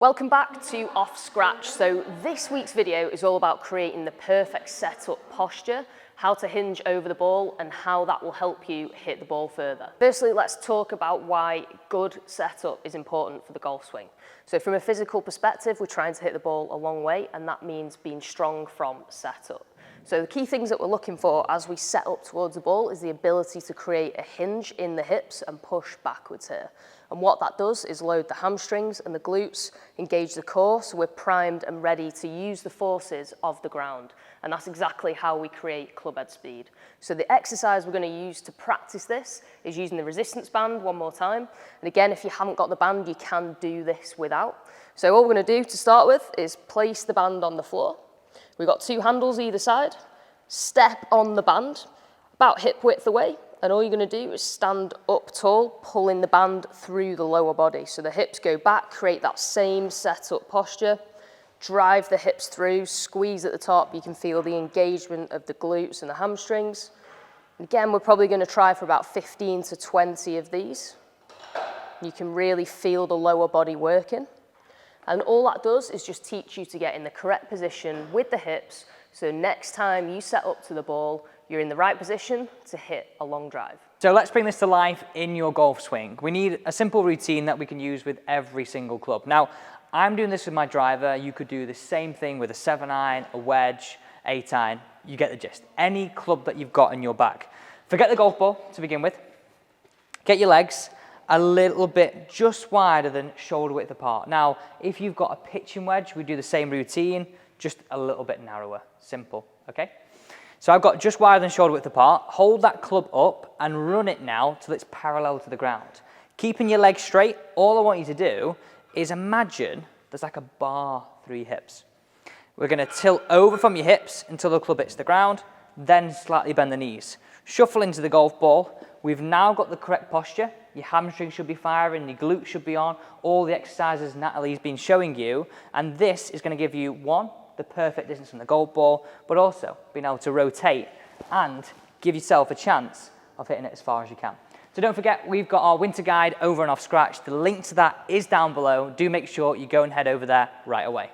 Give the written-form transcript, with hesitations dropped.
Welcome back to Off Scratch. So this week's video is all about creating the perfect setup posture, how to hinge over the ball and how that will help you hit the ball further. Firstly, let's talk about why good setup is important for the golf swing. So from a physical perspective, we're trying to hit the ball a long way, and that means being strong from setup. So the key things that we're looking for as we set up towards the ball is the ability to create a hinge in the hips and push backwards here. And what that does is load the hamstrings and the glutes, engage the core, so we're primed and ready to use the forces of the ground. And that's exactly how we create club head speed. So the exercise we're going to use to practice this is using the resistance band one more time. And again, if you haven't got the band, you can do this without. So all we're going to do to start with is place the band on the floor. We've got two handles either side, step on the band, about hip width away, and all you're going to do is stand up tall, pulling the band through the lower body. So the hips go back, create that same setup posture, drive the hips through, squeeze at the top. You can feel the engagement of the glutes and the hamstrings. Again, we're probably going to try for about 15 to 20 of these. You can really feel the lower body working. And all that does is just teach you to get in the correct position with the hips, so next time you set up to the ball, you're in the right position to hit a long drive. So let's bring this to life in your golf swing. We need a simple routine that we can use with every single club. Now, I'm doing this with my driver. You could do the same thing with a 7-iron, a wedge, 8-iron. You get the gist. Any club that you've got in your bag. Forget the golf ball to begin with. Get your legs a little bit just wider than shoulder width apart. Now, if you've got a pitching wedge, we do the same routine, just a little bit narrower. Simple, okay? So I've got just wider than shoulder width apart. Hold that club up and run it now till it's parallel to the ground. Keeping your legs straight, all I want you to do is imagine there's like a bar through your hips. We're gonna tilt over from your hips until the club hits the ground, then slightly bend the knees. Shuffle into the golf ball. We've now got the correct posture. Your hamstrings should be firing, your glutes should be on, all the exercises Natalie's been showing you, and this is going to give you, one, the perfect distance from the golf ball, but also being able to rotate and give yourself a chance of hitting it as far as you can. So don't forget, we've got our winter guide over and Off Scratch. The link to that is down below. Do make sure you go and head over there right away.